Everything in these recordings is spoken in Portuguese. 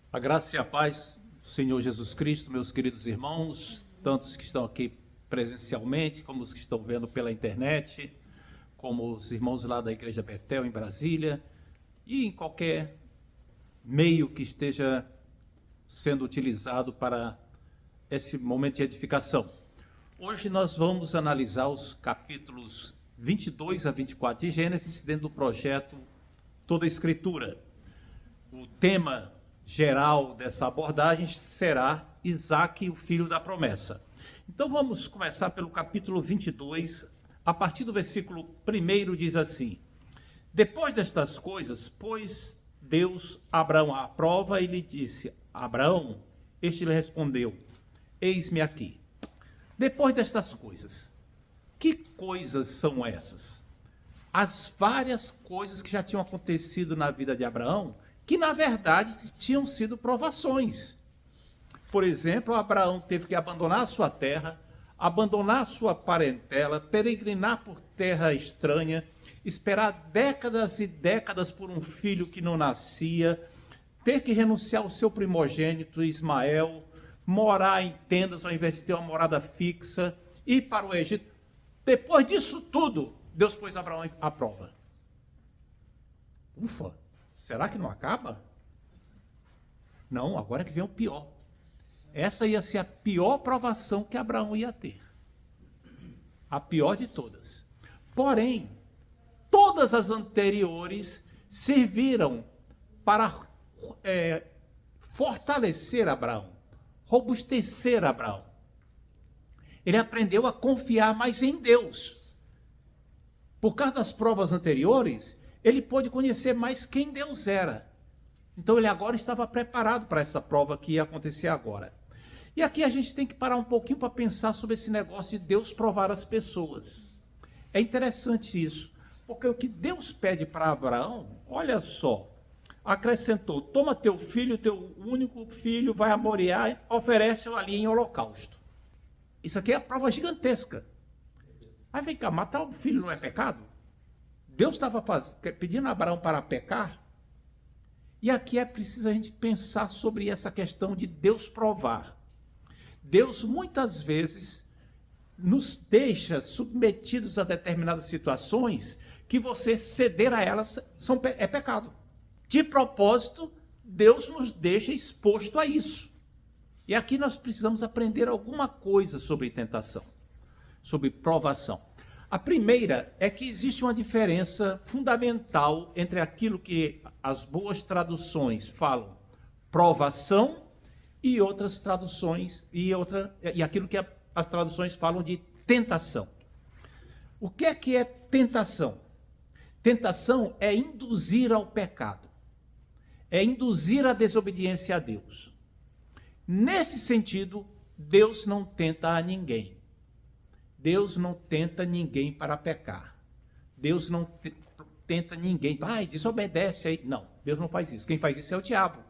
A graça e a paz do Senhor Jesus Cristo, meus queridos irmãos, tantos que estão aqui presencialmente, como os que estão vendo pela internet, como os irmãos lá da Igreja Betel em Brasília e em qualquer meio que esteja sendo utilizado para esse momento de edificação. Hoje nós vamos analisar os capítulos 22 a 24 de Gênesis dentro do projeto Toda a Escritura. O tema geral dessa abordagem será Isaque, o filho da promessa. Então vamos começar pelo capítulo 22, a partir do versículo 1 diz assim: Depois destas coisas, pôs Deus Abraão à prova e lhe disse: Abraão, este lhe respondeu: Eis-me aqui. Depois destas coisas, que coisas são essas? As várias coisas que já tinham acontecido na vida de Abraão, que na verdade tinham sido provações. Por exemplo, Abraão teve que abandonar a sua terra, abandonar a sua parentela, peregrinar por terra estranha, esperar décadas e décadas por um filho que não nascia, ter que renunciar ao seu primogênito Ismael, morar em tendas ao invés de ter uma morada fixa, ir para o Egito. Depois disso tudo, Deus pôs Abraão à prova. Ufa! Será que não acaba? Não, agora que vem o pior. Essa ia ser a pior provação que Abraão ia ter. A pior de todas. Porém, todas as anteriores serviram para fortalecer Abraão, robustecer Abraão. Ele aprendeu a confiar mais em Deus. Por causa das provas anteriores, ele pôde conhecer mais quem Deus era. Então ele agora estava preparado para essa prova que ia acontecer agora. E aqui a gente tem que parar um pouquinho para pensar sobre esse negócio de Deus provar as pessoas. É interessante isso, porque o que Deus pede para Abraão, olha só, acrescentou: toma teu filho, teu único filho, vai a Moriá, oferece-o ali em holocausto. Isso aqui é a prova gigantesca. Aí vem cá, matar o filho não é pecado? Deus estava pedindo a Abraão para pecar? E aqui é preciso a gente pensar sobre essa questão de Deus provar. Deus muitas vezes nos deixa submetidos a determinadas situações que você ceder a elas é pecado. De propósito, Deus nos deixa exposto a isso. E aqui nós precisamos aprender alguma coisa sobre tentação, sobre provação. A primeira é que existe uma diferença fundamental entre aquilo que as boas traduções falam, provação, e outras traduções, e aquilo que as traduções falam de tentação. O que é tentação? Tentação é induzir ao pecado, é induzir a desobediência a Deus. Nesse sentido, Deus não tenta a ninguém. Deus não tenta ninguém para pecar. Deus não tenta ninguém. Desobedece aí. Não, Deus não faz isso. Quem faz isso é o diabo.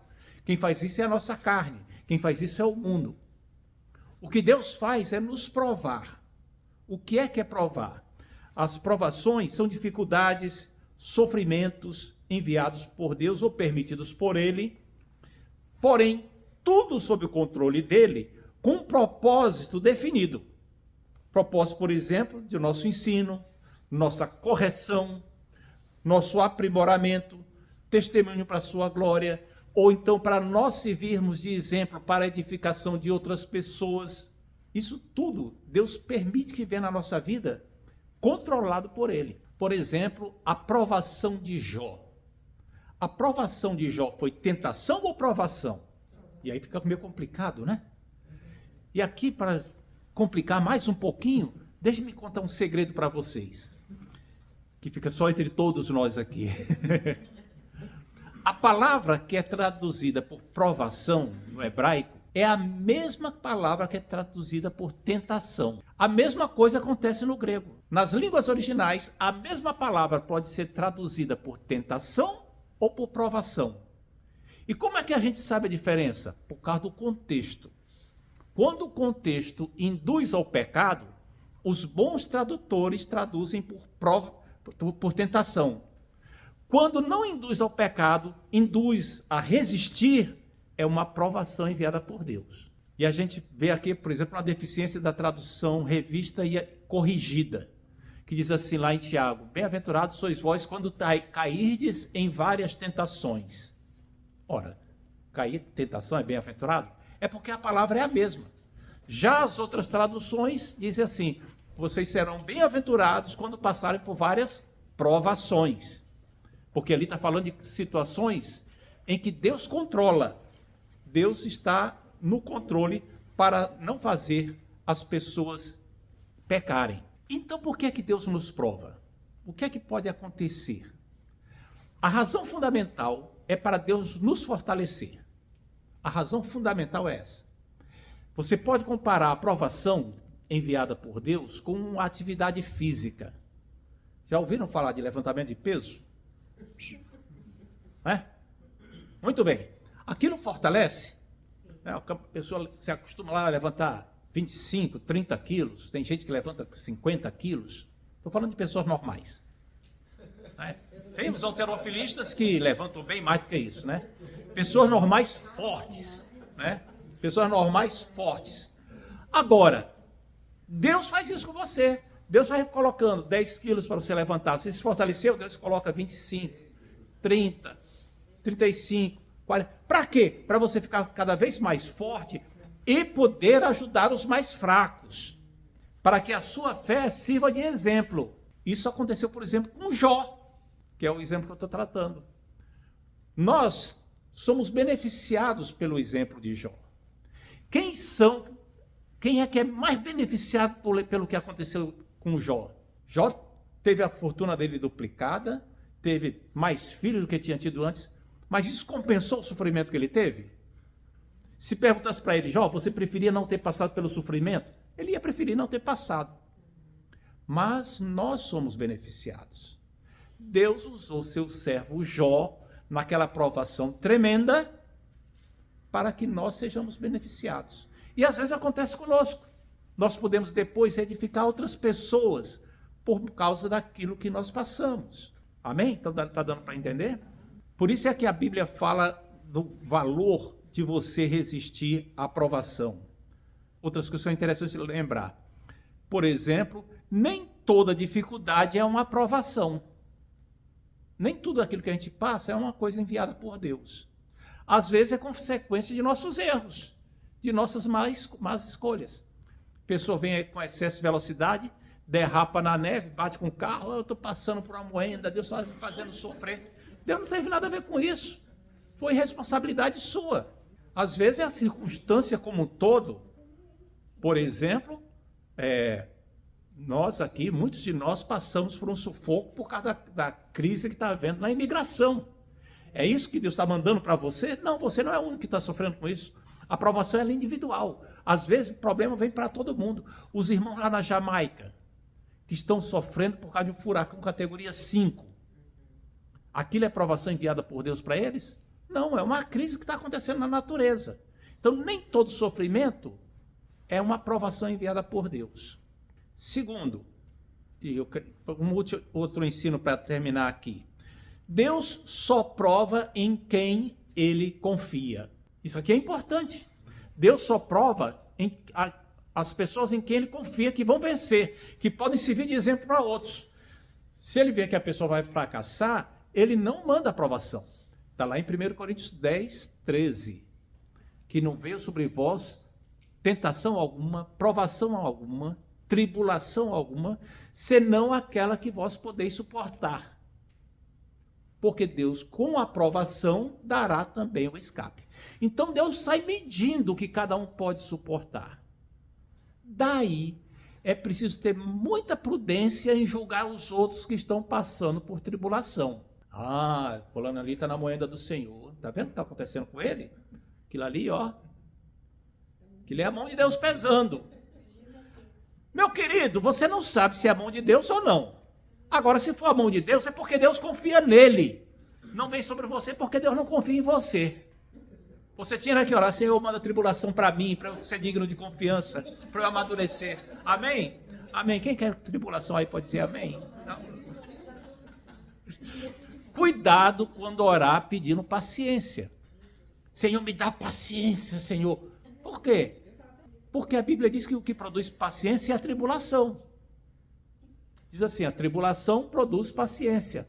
Quem faz isso é a nossa carne. Quem faz isso é o mundo. O que Deus faz é nos provar. O que é provar? As provações são dificuldades, sofrimentos enviados por Deus ou permitidos por Ele, porém, tudo sob o controle dele, com um propósito definido. Propósito, por exemplo, de nosso ensino, nossa correção, nosso aprimoramento, testemunho para a sua glória, ou então para nós servirmos de exemplo para a edificação de outras pessoas. Isso tudo Deus permite que venha na nossa vida, controlado por Ele. Por exemplo, a provação de Jó. A provação de Jó foi tentação ou provação? E aí fica meio complicado, né? E aqui, para complicar mais um pouquinho, deixe-me contar um segredo para vocês, que fica só entre todos nós aqui. A palavra que é traduzida por provação no hebraico é a mesma palavra que é traduzida por tentação. A mesma coisa acontece no grego. Nas línguas originais, a mesma palavra pode ser traduzida por tentação ou por provação. E como é que a gente sabe a diferença? Por causa do contexto. Quando o contexto induz ao pecado, os bons tradutores traduzem por tentação. Quando não induz ao pecado, induz a resistir, é uma provação enviada por Deus. E a gente vê aqui, por exemplo, uma deficiência da tradução revista e corrigida, que diz assim lá em Tiago: bem-aventurados sois vós quando cairdes em várias tentações. Ora, cair tentação é bem-aventurado? É porque a palavra é a mesma. Já as outras traduções dizem assim: vocês serão bem-aventurados quando passarem por várias provações. Porque ali está falando de situações em que Deus controla. Deus está no controle para não fazer as pessoas pecarem. Então, por que é que Deus nos prova? O que é que pode acontecer? A razão fundamental é para Deus nos fortalecer. A razão fundamental é essa. Você pode comparar a provação enviada por Deus com uma atividade física. Já ouviram falar de levantamento de peso? Muito bem. Aquilo fortalece. A pessoa se acostuma lá a levantar 25, 30 quilos. Tem gente que levanta 50 quilos. Estou falando de pessoas normais. Tem os halterofilistas que levantam bem mais do que isso, né? Pessoas normais fortes, né? Pessoas normais fortes. Agora, Deus faz isso com você. Deus vai colocando 10 quilos para você levantar. Você se fortaleceu, Deus coloca 25, 30, 35, 40. Para quê? Para você ficar cada vez mais forte e poder ajudar os mais fracos. Para que a sua fé sirva de exemplo. Isso aconteceu, por exemplo, com Jó, que é o exemplo que eu estou tratando. Nós somos beneficiados pelo exemplo de Jó. Quem é que é mais beneficiado pelo que aconteceu com Jó? Jó teve a fortuna dele duplicada, teve mais filhos do que tinha tido antes, mas isso compensou o sofrimento que ele teve? Se perguntasse para ele: Jó, você preferia não ter passado pelo sofrimento? Ele ia preferir não ter passado. Mas nós somos beneficiados. Deus usou seu servo Jó naquela provação tremenda para que nós sejamos beneficiados. E às vezes acontece conosco. Nós podemos depois edificar outras pessoas por causa daquilo que nós passamos. Amém? Então está dando para entender? Por isso é que a Bíblia fala do valor de você resistir à provação. Outras coisas são interessantes de lembrar. Por exemplo, nem toda dificuldade é uma aprovação. Nem tudo aquilo que a gente passa é uma coisa enviada por Deus. Às vezes é consequência de nossos erros, de nossas más escolhas. A pessoa vem aí com excesso de velocidade, derrapa na neve, bate com o carro: eu estou passando por uma moenda, Deus está me fazendo sofrer. Deus não teve nada a ver com isso. Foi responsabilidade sua. Às vezes é a circunstância como um todo. Por exemplo, nós aqui, muitos de nós passamos por um sufoco por causa da crise que está havendo na imigração. É isso que Deus está mandando para você? Não, você não é o único que está sofrendo com isso. A provação é individual. Às vezes o problema vem para todo mundo. Os irmãos lá na Jamaica, que estão sofrendo por causa de um furacão categoria 5. Aquilo é provação enviada por Deus para eles? Não, é uma crise que está acontecendo na natureza. Então, nem todo sofrimento é uma provação enviada por Deus. Segundo, e outro ensino para terminar aqui: Deus só prova em quem ele confia. Isso aqui é importante. Deus só prova as pessoas em quem ele confia que vão vencer, que podem servir de exemplo para outros. Se ele vê que a pessoa vai fracassar, ele não manda aprovação. Está lá em 1 Coríntios 10, 13. Que não veio sobre vós tentação alguma, provação alguma, tribulação alguma, senão aquela que vós podeis suportar. Porque Deus, com a aprovação, dará também o escape. Então Deus sai medindo o que cada um pode suportar. Daí é preciso ter muita prudência em julgar os outros que estão passando por tribulação. Fulano ali está na moeda do Senhor. Está vendo o que está acontecendo com ele? Aquilo ali, ó. Aquilo é a mão de Deus pesando. Meu querido, você não sabe se é a mão de Deus ou não. Agora, se for a mão de Deus, é porque Deus confia nele. Não vem sobre você porque Deus não confia em você. Você tinha que orar: Senhor, manda tribulação para mim, para eu ser digno de confiança, para eu amadurecer. Amém? Amém. Quem quer tribulação aí pode dizer amém? Não. Cuidado quando orar pedindo paciência. Senhor, me dá paciência, Senhor. Por quê? Porque a Bíblia diz que o que produz paciência é a tribulação. Diz assim, a tribulação produz paciência.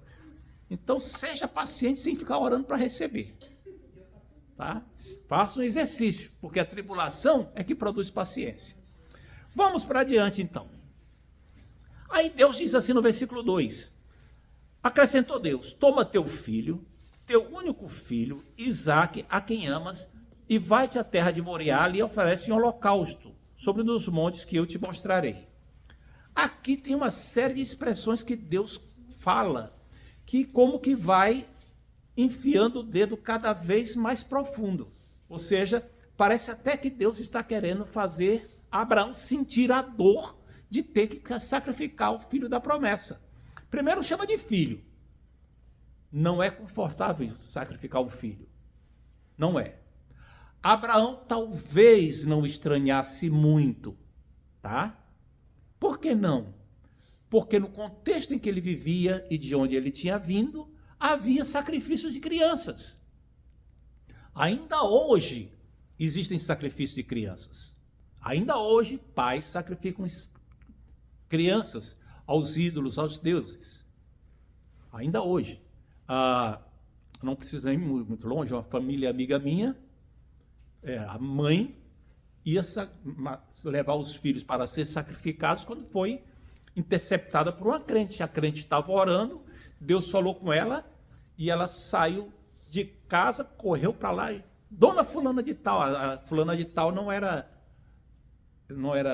Então, seja paciente sem ficar orando para receber. Tá? Faça um exercício, porque a tribulação é que produz paciência. Vamos para adiante, então. Aí Deus diz assim no versículo 2. Acrescentou Deus, toma teu filho, teu único filho, Isaque, a quem amas, e vai-te à terra de Moriá, e oferece um holocausto sobre um dos montes que eu te mostrarei. Aqui tem uma série de expressões que Deus fala, que como que vai enfiando o dedo cada vez mais profundo. Ou seja, parece até que Deus está querendo fazer Abraão sentir a dor de ter que sacrificar o filho da promessa. Primeiro chama de filho. Não é confortável sacrificar um filho. Não é. Abraão talvez não estranhasse muito, tá? Por que não? Porque no contexto em que ele vivia e de onde ele tinha vindo, havia sacrifícios de crianças. Ainda hoje existem sacrifícios de crianças. Ainda hoje pais sacrificam crianças aos ídolos, aos deuses. Ainda hoje. Não precisa ir muito longe, uma família amiga minha, a mãe ia levar os filhos para ser sacrificados quando foi interceptada por uma crente. A crente estava orando, Deus falou com ela e ela saiu de casa, correu para lá e dona fulana de tal, a fulana de tal não era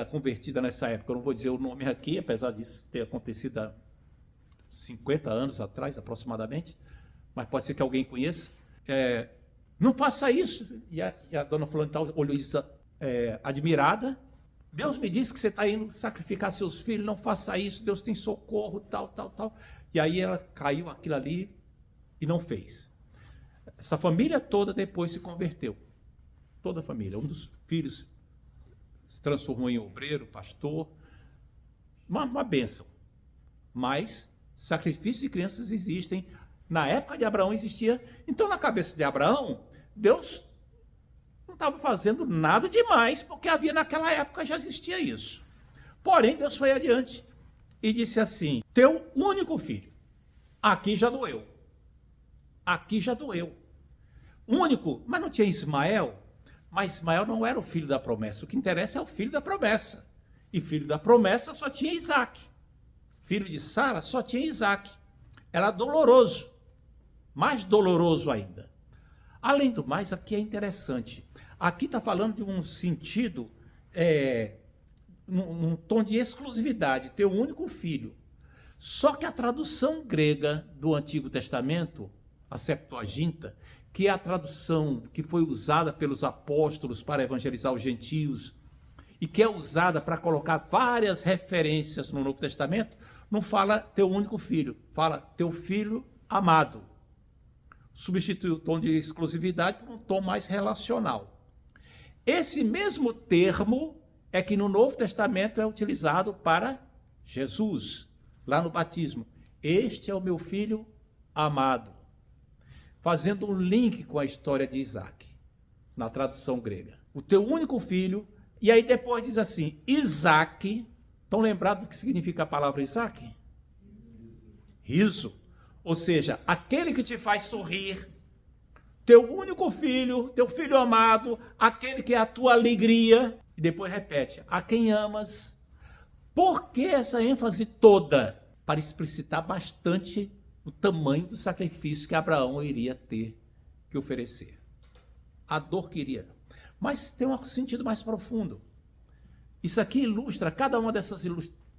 convertida nessa época, eu não vou dizer o nome aqui, apesar disso ter acontecido há 50 anos atrás aproximadamente, mas pode ser que alguém conheça. Não faça isso. E a dona fulana de tal olhou isso admirada. Deus me disse que você está indo sacrificar seus filhos, não faça isso, Deus tem socorro, tal. E aí ela caiu aquilo ali e não fez. Essa família toda depois se converteu. Toda a família. Um dos filhos se transformou em obreiro, pastor. Uma bênção. Mas sacrifícios de crianças existem. Na época de Abraão existia. Então, na cabeça de Abraão, Deus não estava fazendo nada demais, porque havia naquela época, já existia isso. Porém, Deus foi adiante e disse assim, teu único filho, aqui já doeu. Aqui já doeu. Único, mas não tinha Ismael? Mas Ismael não era o filho da promessa. O que interessa é o filho da promessa. E filho da promessa só tinha Isaque. Filho de Sara só tinha Isaque. Era doloroso. Mais doloroso ainda. Além do mais, aqui é interessante. Aqui está falando de um sentido, num tom de exclusividade, teu único filho. Só que a tradução grega do Antigo Testamento, a Septuaginta, que é a tradução que foi usada pelos apóstolos para evangelizar os gentios, e que é usada para colocar várias referências no Novo Testamento, não fala teu único filho, fala teu filho amado. Substitui o tom de exclusividade por um tom mais relacional. Esse mesmo termo é que no Novo Testamento é utilizado para Jesus, lá no batismo. Este é o meu filho amado. Fazendo um link com a história de Isaque, na tradução grega. O teu único filho, e aí depois diz assim, Isaque, estão lembrados do que significa a palavra Isaque? Riso. Ou seja, aquele que te faz sorrir, teu único filho, teu filho amado, aquele que é a tua alegria, e depois repete, a quem amas. Por que essa ênfase toda? Para explicitar bastante o tamanho do sacrifício que Abraão iria ter que oferecer. A dor que iria. Mas tem um sentido mais profundo. Isso aqui ilustra, cada uma dessas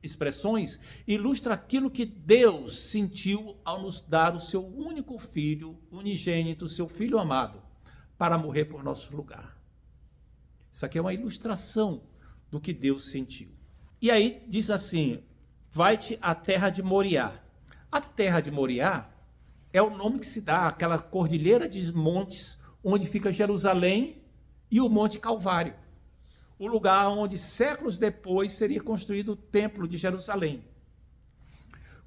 expressões, ilustra aquilo que Deus sentiu ao nos dar o seu único filho, unigênito, seu filho amado, para morrer por nosso lugar. Isso aqui é uma ilustração do que Deus sentiu. E aí diz assim, vai-te à terra de Moriá. A terra de Moriá é o nome que se dá àquela cordilheira de montes onde fica Jerusalém e o Monte Calvário. O lugar onde séculos depois seria construído o Templo de Jerusalém.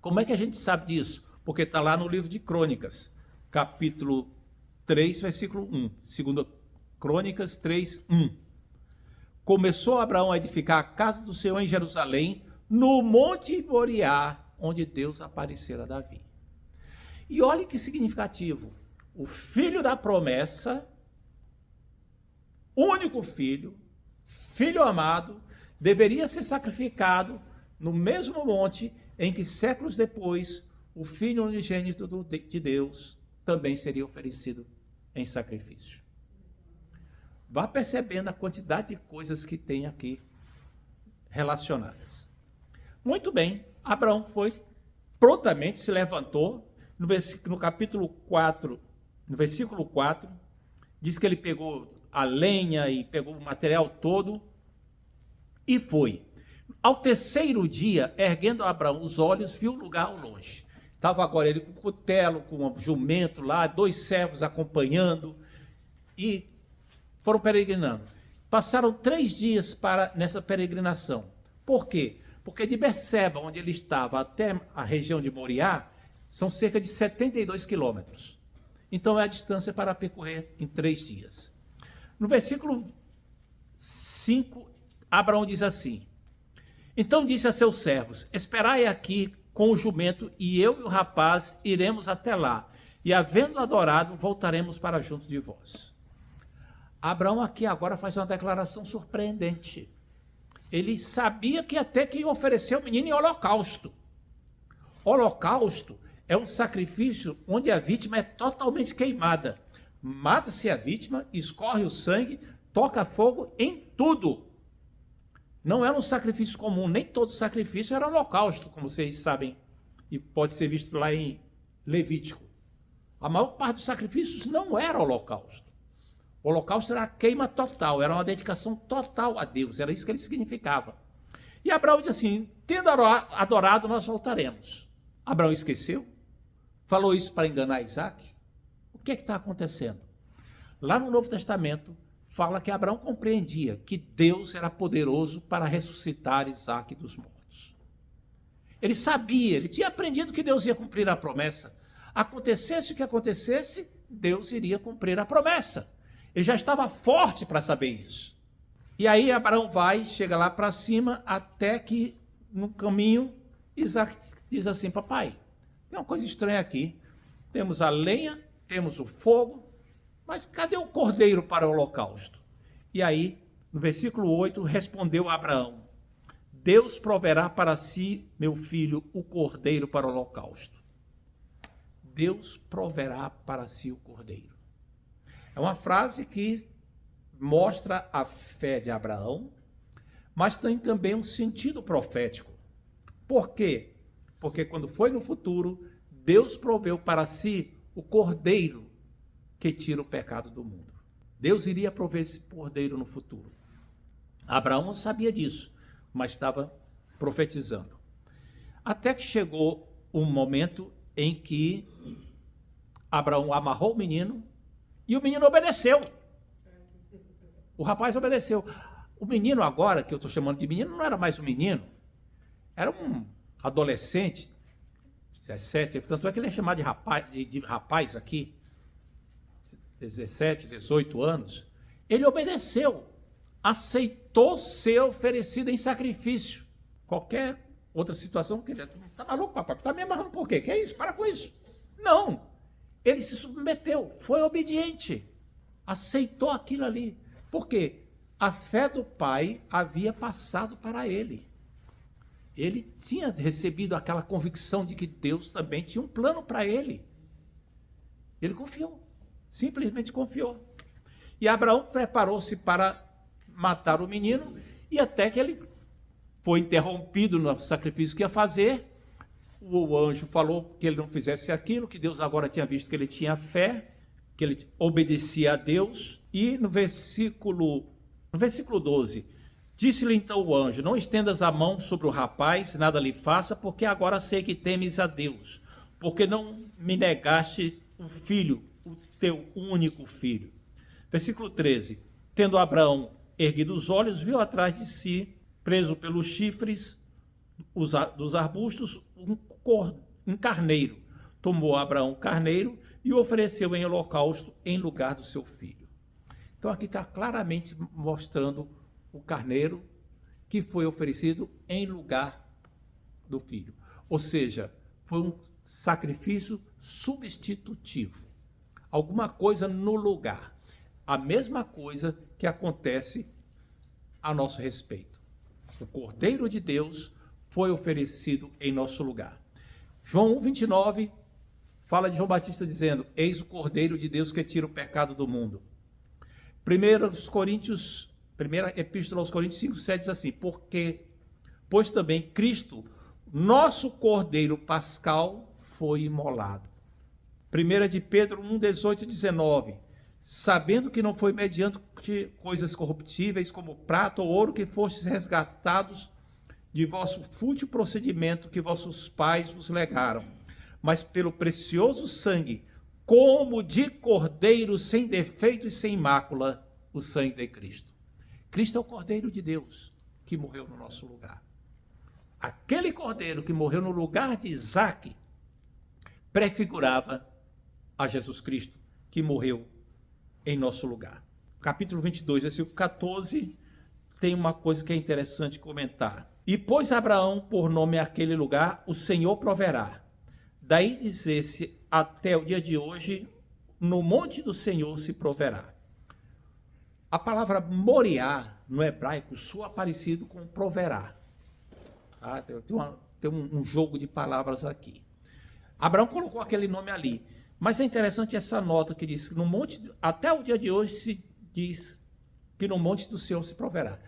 Como é que a gente sabe disso? Porque está lá no livro de Crônicas, capítulo 3, versículo 1. Segunda Crônicas 3:1. Começou Abraão a edificar a casa do Senhor em Jerusalém, no Monte Moriá, onde Deus aparecera a Davi. E olha que significativo. O filho da promessa, único filho, filho amado, deveria ser sacrificado no mesmo monte em que séculos depois o filho unigênito de Deus também seria oferecido em sacrifício. Vá percebendo a quantidade de coisas que tem aqui relacionadas. Muito bem, Abraão prontamente se levantou, no capítulo 4, no versículo 4, diz que ele pegou a lenha e pegou o material todo e foi. Ao terceiro dia, erguendo Abraão os olhos, viu o lugar ao longe. Estava agora ele com o cutelo, com um jumento lá, 2 servos acompanhando, e foram peregrinando. Passaram 3 dias nessa peregrinação. Por quê? Porque de Berseba, onde ele estava, até a região de Moriá, são cerca de 72 quilômetros. Então é a distância para percorrer em 3 dias. No versículo 5, Abraão diz assim: então disse a seus servos: esperai aqui com o jumento, e eu e o rapaz iremos até lá, e havendo adorado, voltaremos para junto de vós. Abraão aqui agora faz uma declaração surpreendente. Ele sabia que até que ia oferecer o menino em holocausto. Holocausto é um sacrifício onde a vítima é totalmente queimada. Mata-se a vítima, escorre o sangue, toca fogo em tudo. Não era um sacrifício comum, nem todo sacrifício era holocausto, como vocês sabem, e pode ser visto lá em Levítico. A maior parte dos sacrifícios não era holocausto. O holocausto era a queima total, era uma dedicação total a Deus, era isso que ele significava. E Abraão disse assim: tendo adorado, nós voltaremos. Abraão esqueceu? Falou isso para enganar Isaac? O que é que está acontecendo? Lá no Novo Testamento, fala que Abraão compreendia que Deus era poderoso para ressuscitar Isaac dos mortos. Ele sabia, ele tinha aprendido que Deus ia cumprir a promessa. Acontecesse o que acontecesse, Deus iria cumprir a promessa. Ele já estava forte para saber isso. E aí Abraão chega lá para cima, até que no caminho Isaac diz assim: papai, tem uma coisa estranha aqui. Temos a lenha, temos o fogo, mas cadê o cordeiro para o holocausto? E aí, no versículo 8, respondeu Abraão: Deus proverá para si, meu filho, o cordeiro para o holocausto. Deus proverá para si o cordeiro. É uma frase que mostra a fé de Abraão, mas tem também um sentido profético. Por quê? Porque quando foi no futuro, Deus proveu para si o cordeiro que tira o pecado do mundo. Deus iria prover esse cordeiro no futuro. Abraão não sabia disso, mas estava profetizando. Até que chegou um momento em que Abraão amarrou o menino e o menino obedeceu. O rapaz obedeceu. O menino agora, que eu estou chamando de menino, não era mais um menino. Era um adolescente, 17, tanto é que ele é chamado de rapaz aqui, 17, 18 anos. Ele obedeceu, aceitou ser oferecido em sacrifício. Qualquer outra situação, que ele está maluco, papai? Está me amarrando por quê? Que é isso? Para com isso. Não. Ele se submeteu, foi obediente, aceitou aquilo ali. Por quê? A fé do pai havia passado para ele. Ele tinha recebido aquela convicção de que Deus também tinha um plano para ele. Ele confiou, simplesmente confiou. E Abraão preparou-se para matar o menino, e até que ele foi interrompido no sacrifício que ia fazer. O anjo falou que ele não fizesse aquilo, que Deus agora tinha visto que ele tinha fé, que ele obedecia a Deus. E no versículo 12, disse-lhe então o anjo: não estendas a mão sobre o rapaz, nada lhe faça, porque agora sei que temes a Deus, porque não me negaste o filho, o teu único filho. Versículo 13, tendo Abraão erguido os olhos, viu atrás de si, preso pelos chifres dos arbustos, um carneiro. Tomou Abraão o carneiro e o ofereceu em holocausto em lugar do seu filho. Então aqui está claramente mostrando o carneiro que foi oferecido em lugar do filho. Ou seja, foi um sacrifício substitutivo. Alguma coisa no lugar. A mesma coisa que acontece a nosso respeito. O Cordeiro de Deus foi oferecido em nosso lugar. João 1,29 fala de João Batista dizendo: eis o Cordeiro de Deus que tira o pecado do mundo. Primeira Epístola aos Coríntios 5,7 diz assim: pois também Cristo, nosso Cordeiro Pascal, foi imolado. 1 de Pedro 1,18 e 19, sabendo que não foi mediante coisas corruptíveis como prata ou ouro que fostes resgatados de vosso fútil procedimento que vossos pais vos legaram, mas pelo precioso sangue, como de cordeiro sem defeito e sem mácula, o sangue de Cristo. Cristo é o Cordeiro de Deus que morreu no nosso lugar. Aquele Cordeiro que morreu no lugar de Isaque prefigurava a Jesus Cristo, que morreu em nosso lugar. Capítulo 22, versículo 14, tem uma coisa que é interessante comentar. E pôs Abraão por nome àquele lugar, o Senhor proverá. Daí dizer-se, até o dia de hoje, no monte do Senhor se proverá. A palavra Moriá, no hebraico, soa parecido com proverá. Tá? Tem um jogo de palavras aqui. Abraão colocou aquele nome ali. Mas é interessante essa nota que diz que no monte, até o dia de hoje se diz que no monte do Senhor se proverá.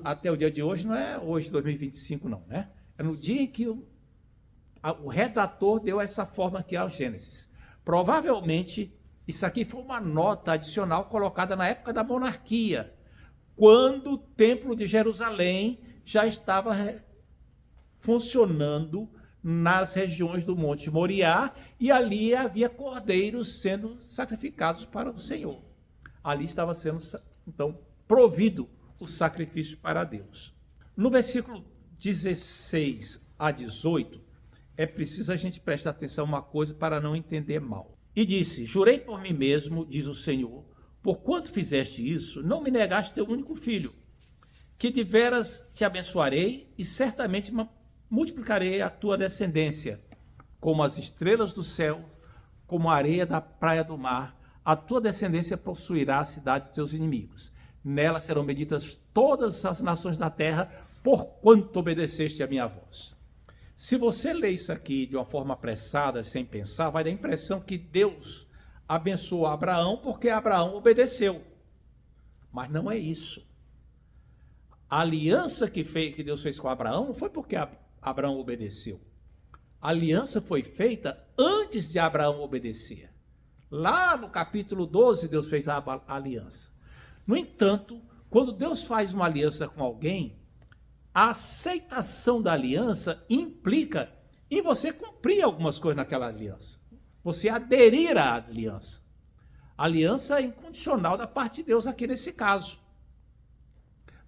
Até o dia de hoje não é hoje, 2025 não, né? É no dia em que o redator deu essa forma aqui ao Gênesis. Provavelmente isso aqui foi uma nota adicional colocada na época da monarquia, quando o Templo de Jerusalém já estava funcionando nas regiões do Monte Moriá, e ali havia cordeiros sendo sacrificados para o Senhor. Ali estava sendo, então, provido o sacrifício para Deus. No versículo 16 a 18, é preciso a gente prestar atenção a uma coisa para não entender mal. E disse: jurei por mim mesmo, diz o Senhor, porquanto fizeste isso, não me negaste teu único filho, que de veras te abençoarei e certamente multiplicarei a tua descendência, como as estrelas do céu, como a areia da praia do mar. A tua descendência possuirá a cidade de teus inimigos. Nela serão benditas todas as nações da terra, porquanto obedeceste a minha voz. Se você lê isso aqui de uma forma apressada, sem pensar, vai dar a impressão que Deus abençoou Abraão porque Abraão obedeceu. Mas não é isso. A aliança que Deus fez com Abraão não foi porque Abraão obedeceu. A aliança foi feita antes de Abraão obedecer. Lá no capítulo 12, Deus fez a aliança. No entanto, quando Deus faz uma aliança com alguém, a aceitação da aliança implica em você cumprir algumas coisas naquela aliança. Você aderir à aliança. A aliança é incondicional da parte de Deus aqui nesse caso.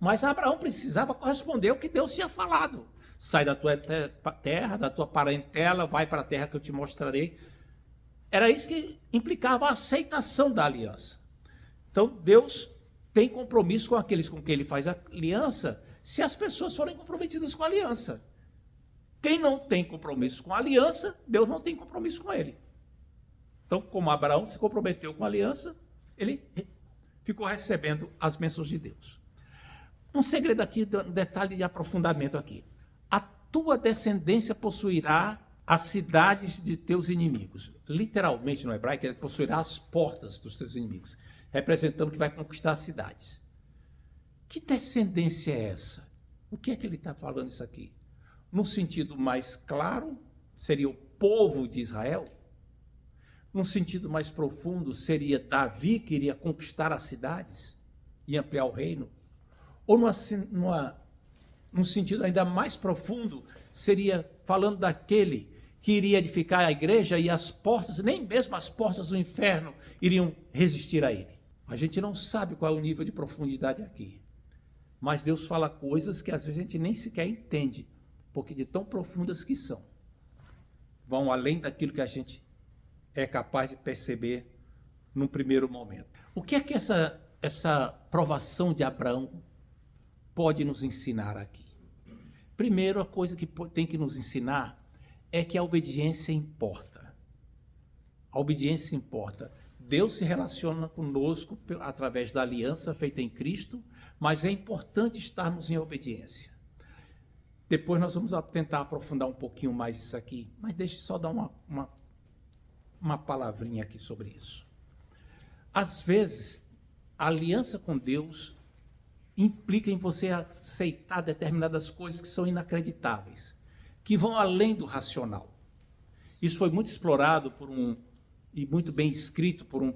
Mas Abraão precisava corresponder ao que Deus tinha falado. Sai da tua terra, da tua parentela, vai para a terra que eu te mostrarei. Era isso que implicava a aceitação da aliança. Então, Deus tem compromisso com aqueles com quem ele faz a aliança, se as pessoas forem comprometidas com a aliança. Quem não tem compromisso com a aliança, Deus não tem compromisso com ele. Então, como Abraão se comprometeu com a aliança, ele ficou recebendo as bênçãos de Deus. Um segredo aqui, um detalhe de aprofundamento aqui. A tua descendência possuirá as cidades de teus inimigos. Literalmente no hebraico, ele possuirá as portas dos teus inimigos, representando que vai conquistar as cidades. Que descendência é essa? O que é que ele está falando isso aqui? No sentido mais claro, seria o povo de Israel. Num sentido mais profundo, seria Davi que iria conquistar as cidades e ampliar o reino. Ou num sentido ainda mais profundo, seria falando daquele que iria edificar a igreja e as portas, nem mesmo as portas do inferno, iriam resistir a ele. A gente não sabe qual é o nível de profundidade aqui. Mas Deus fala coisas que às vezes a gente nem sequer entende, porque de tão profundas que são, vão além daquilo que a gente é capaz de perceber num primeiro momento. O que é que essa essa provação de Abraão pode nos ensinar aqui? Primeiro, a coisa que tem que nos ensinar é que a obediência importa. A obediência importa. Deus se relaciona conosco através da aliança feita em Cristo, mas é importante estarmos em obediência. Depois nós vamos tentar aprofundar um pouquinho mais isso aqui, mas deixe só dar uma palavrinha aqui sobre isso. Às vezes, a aliança com Deus implica em você aceitar determinadas coisas que são inacreditáveis, que vão além do racional. Isso foi muito explorado e muito bem escrito por um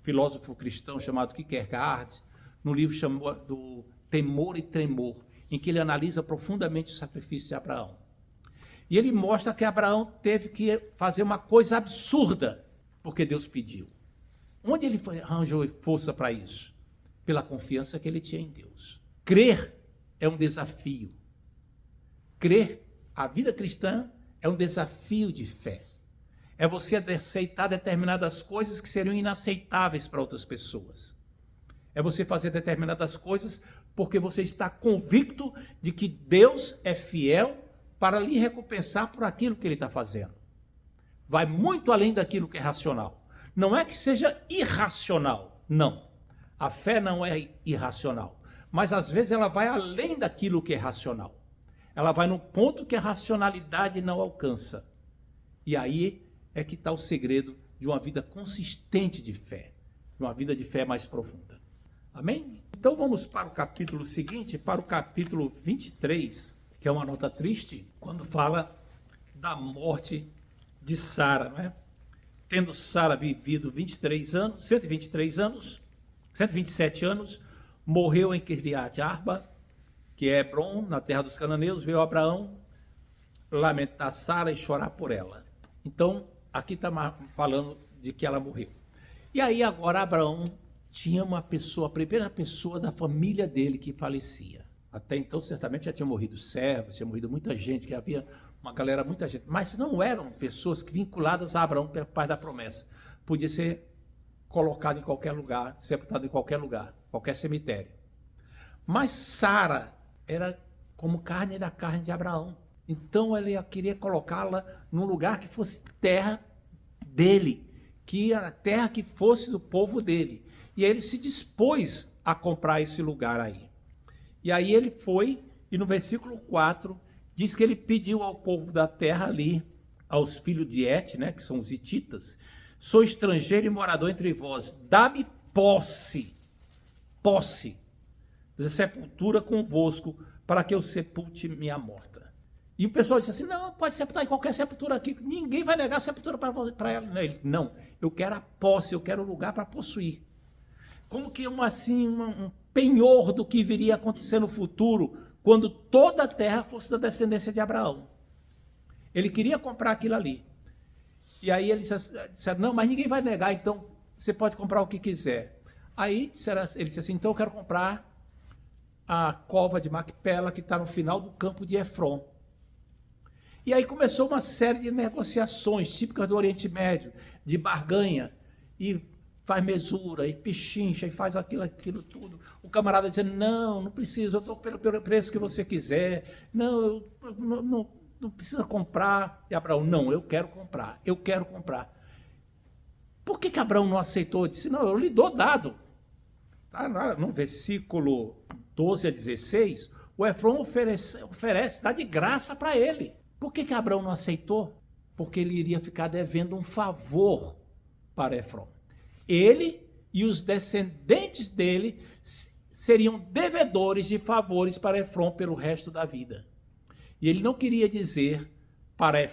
filósofo cristão chamado Kierkegaard, no livro chamado Temor e Tremor, em que ele analisa profundamente o sacrifício de Abraão. E ele mostra que Abraão teve que fazer uma coisa absurda, porque Deus pediu. Onde ele arranjou força para isso? Pela confiança que ele tinha em Deus. Crer é um desafio. Crer, a vida cristã é um desafio de fé. É você aceitar determinadas coisas que seriam inaceitáveis para outras pessoas. É você fazer determinadas coisas porque você está convicto de que Deus é fiel para lhe recompensar por aquilo que ele está fazendo. Vai muito além daquilo que é racional. Não é que seja irracional, não. A fé não é irracional, mas às vezes ela vai além daquilo que é racional. Ela vai no ponto que a racionalidade não alcança. E aí é que está o segredo de uma vida consistente de fé, de uma vida de fé mais profunda. Amém? Então vamos para o capítulo seguinte, para o capítulo 23, que é uma nota triste, quando fala da morte de Sara, não é? Tendo Sara vivido 127 anos, morreu em Kiriat Arba, que é Hebron, na terra dos cananeus, veio Abraão lamentar Sara e chorar por ela. Então, aqui está falando de que ela morreu. E aí agora Abraão tinha uma pessoa, a primeira pessoa da família dele que falecia. Até então, certamente, já tinha morrido servos, tinha morrido muita gente, que havia uma galera, muita gente. Mas não eram pessoas vinculadas a Abraão, pai da promessa. Podia ser colocado em qualquer lugar, sepultado em qualquer lugar, qualquer cemitério. Mas Sara era como carne da carne de Abraão. Então ele queria colocá-la num lugar que fosse terra dele, que era terra que fosse do povo dele. E ele se dispôs a comprar esse lugar aí. E aí ele foi, e no versículo 4, diz que ele pediu ao povo da terra ali, aos filhos de Et, né, que são os hititas: sou estrangeiro e morador entre vós, dá-me posse da sepultura convosco, para que eu sepulte minha morta. E o pessoal disse assim: não, pode sepultar em qualquer sepultura aqui, ninguém vai negar a sepultura para ela. Ele: não, eu quero a posse, eu quero o lugar para possuir. Como que um penhor do que viria a acontecer no futuro, quando toda a terra fosse da descendência de Abraão. Ele queria comprar aquilo ali. E aí ele disse: não, mas ninguém vai negar, então você pode comprar o que quiser. Aí ele disse assim: então eu quero comprar a cova de Macpela, que está no final do campo de Efron. E aí começou uma série de negociações típicas do Oriente Médio, de barganha, e faz mesura, e pechincha, e faz aquilo tudo. O camarada dizendo: não precisa, eu estou pelo preço que você quiser, não precisa comprar. E Abraão: não, eu quero comprar. Por que Abraão não aceitou? Disse: não, eu lhe dou dado. Tá, no versículo 12 a 16, o Efron oferece, dá de graça para ele. Por que Abraão não aceitou? Porque ele iria ficar devendo um favor para Efron. Ele e os descendentes dele seriam devedores de favores para Efron pelo resto da vida. E ele não queria dizer para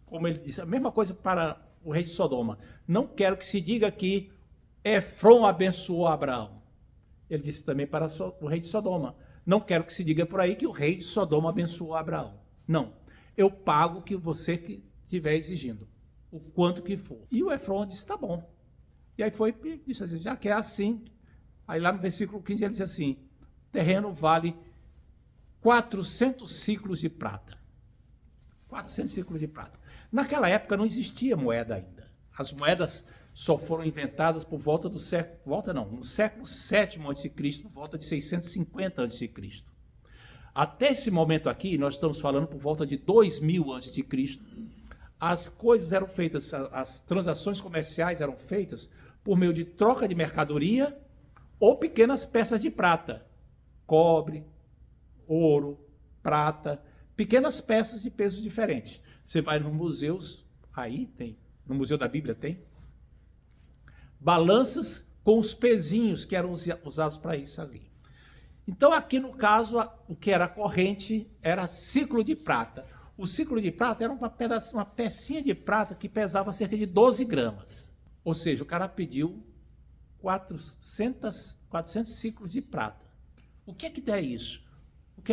como ele disse, a mesma coisa para o rei de Sodoma: não quero que se diga que Efron abençoou Abraão. Ele disse também para o rei de Sodoma: não quero que se diga por aí que o rei de Sodoma abençoou Abraão. Não, eu pago o que você estiver exigindo, o quanto que for. E o Efron disse: tá bom. E aí foi e disse assim: já que é assim. Aí lá no versículo 15 ele diz assim: o terreno vale 400 ciclos de prata. 400 ciclos de prata. Naquela época não existia moeda ainda. As moedas só foram inventadas por volta do século, no século VII a.C., por volta de 650 a.C. Até esse momento aqui, nós estamos falando por volta de 2000 a.C., as coisas eram feitas, as transações comerciais eram feitas por meio de troca de mercadoria ou pequenas peças de prata, cobre, ouro, prata, pequenas peças de peso diferente. Você vai nos museus, aí tem, no Museu da Bíblia tem, balanças com os pezinhos que eram usados para isso ali. Então aqui no caso, o que era corrente era ciclo de prata. O ciclo de prata era uma pecinha de prata que pesava cerca de 12 gramas. Ou seja, o cara pediu 400 ciclos de prata. O que é que dá isso?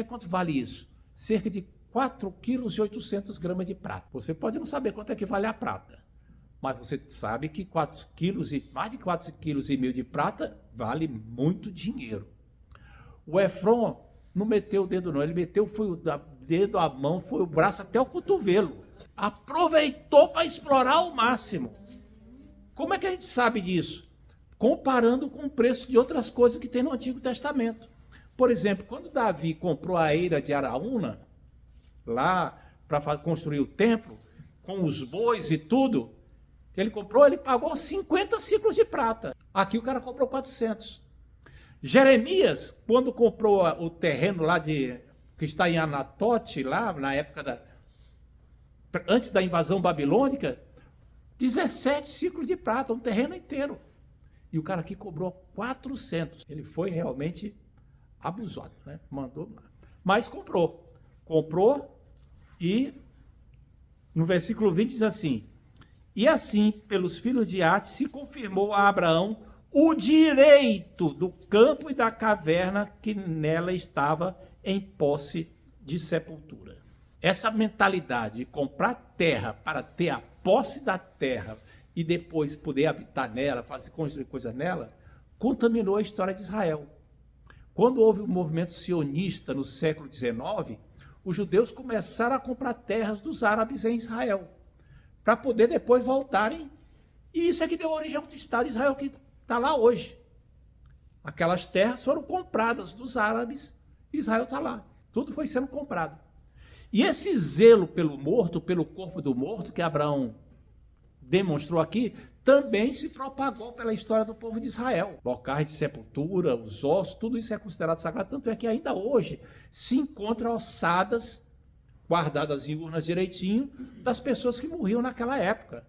Quanto vale isso? Cerca de 4,8 kg de prata. Você pode não saber quanto é que vale a prata, mas você sabe que mais de 4,5 kg de prata vale muito dinheiro. O Efron não meteu o dedo não, ele meteu foi o dedo, a mão, foi o braço até o cotovelo. Aproveitou para explorar ao máximo. Como é que a gente sabe disso? Comparando com o preço de outras coisas que tem no Antigo Testamento. Por exemplo, quando Davi comprou a eira de Araúna, lá para construir o templo, com os bois e tudo, ele pagou 50 ciclos de prata. Aqui o cara comprou 400. Jeremias, quando comprou o terreno lá que está em Anatote, lá na época antes da invasão babilônica, 17 ciclos de prata, um terreno inteiro. E o cara aqui cobrou 400. Ele foi realmente abusado, né? Mandou lá. Mas comprou. Comprou e no versículo 20 diz assim: e assim, pelos filhos de Ate, se confirmou a Abraão o direito do campo e da caverna que nela estava em posse de sepultura. Essa mentalidade de comprar terra para ter a posse da terra e depois poder habitar nela, construir coisas nela, contaminou a história de Israel. Quando houve o movimento sionista no século XIX, os judeus começaram a comprar terras dos árabes em Israel, para poder depois voltarem. E isso é que deu origem ao Estado de Israel que está lá hoje. Aquelas terras foram compradas dos árabes, e Israel está lá. Tudo foi sendo comprado. E esse zelo pelo morto, pelo corpo do morto, que Abraão demonstrou aqui, também se propagou pela história do povo de Israel. Locais de sepultura, os ossos, tudo isso é considerado sagrado, tanto é que ainda hoje se encontram ossadas, guardadas em urnas direitinho, das pessoas que morriam naquela época.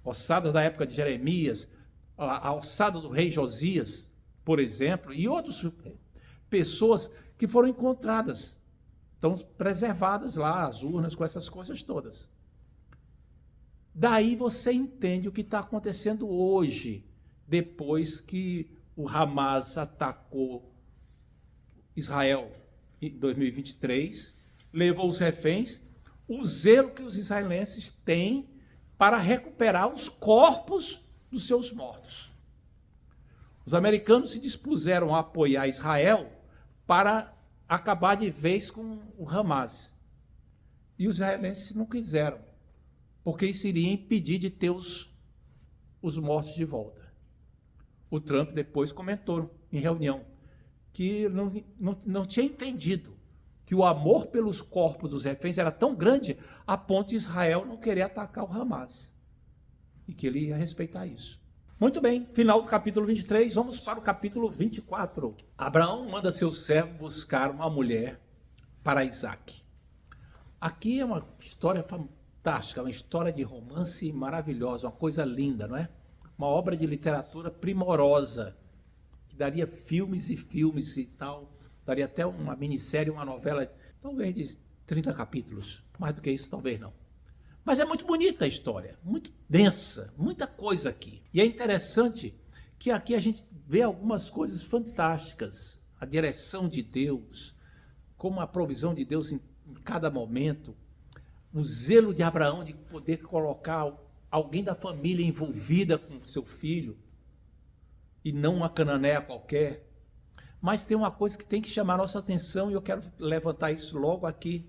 Ossadas da época de Jeremias, a ossada do rei Josias, por exemplo, e outras pessoas que foram encontradas, estão preservadas lá, as urnas com essas coisas todas. Daí você entende o que está acontecendo hoje, depois que o Hamas atacou Israel em 2023, levou os reféns, o zelo que os israelenses têm para recuperar os corpos dos seus mortos. Os americanos se dispuseram a apoiar Israel para acabar de vez com o Hamas. E os israelenses não quiseram, porque isso iria impedir de ter os mortos de volta. O Trump depois comentou em reunião que não tinha entendido que o amor pelos corpos dos reféns era tão grande a ponto de Israel não querer atacar o Hamas. E que ele ia respeitar isso. Muito bem, final do capítulo 23, vamos para o capítulo 24. Abraão manda seu servo buscar uma mulher para Isaac. Aqui é uma história fantástica, uma história de romance maravilhosa, uma coisa linda, não é? Uma obra de literatura primorosa, que daria filmes e filmes e tal, daria até uma minissérie, uma novela, talvez de 30 capítulos, mais do que isso talvez não. Mas é muito bonita a história, muito densa, muita coisa aqui. E é interessante que aqui a gente vê algumas coisas fantásticas. A direção de Deus, como a provisão de Deus em cada momento, o zelo de Abraão de poder colocar alguém da família envolvida com seu filho, e não uma cananeia qualquer. Mas tem uma coisa que tem que chamar a nossa atenção, e eu quero levantar isso logo aqui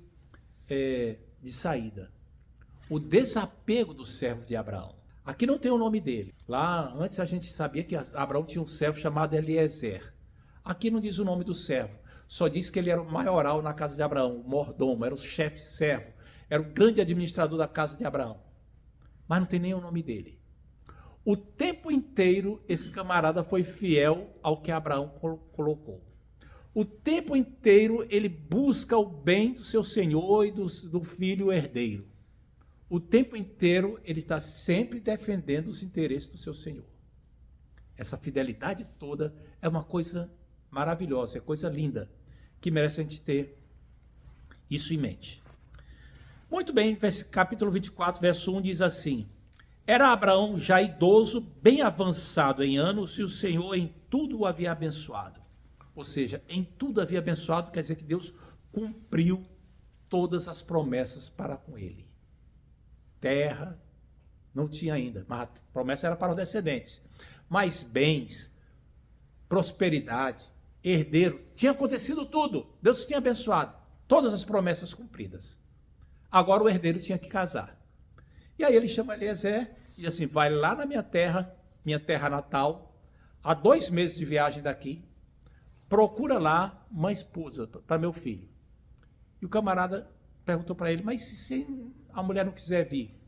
de saída. O desapego do servo de Abraão. Aqui não tem o nome dele. Lá, antes a gente sabia que Abraão tinha um servo chamado Eliezer. Aqui não diz o nome do servo. Só diz que ele era o maioral na casa de Abraão, o mordomo, era o chefe servo, era o grande administrador da casa de Abraão. Mas não tem nem o nome dele. O tempo inteiro esse camarada foi fiel ao que Abraão colocou. O tempo inteiro ele busca o bem do seu senhor e do filho herdeiro. O tempo inteiro ele está sempre defendendo os interesses do seu senhor. Essa fidelidade toda é uma coisa maravilhosa, é coisa linda, que merece a gente ter isso em mente. Muito bem, capítulo 24, verso 1 diz assim: Era Abraão já idoso, bem avançado em anos, e o Senhor em tudo o havia abençoado. Ou seja, em tudo havia abençoado, quer dizer que Deus cumpriu todas as promessas para com ele. Terra não tinha ainda, mas a promessa era para os descendentes. Mas bens, prosperidade, herdeiro, tinha acontecido tudo. Deus tinha abençoado, todas as promessas cumpridas. Agora o herdeiro tinha que casar. E aí ele chama Eliezer e diz assim: vai lá na minha terra natal, a 2 meses de viagem daqui, procura lá uma esposa para meu filho. E o camarada perguntou para ele: mas se a mulher não quiser vir,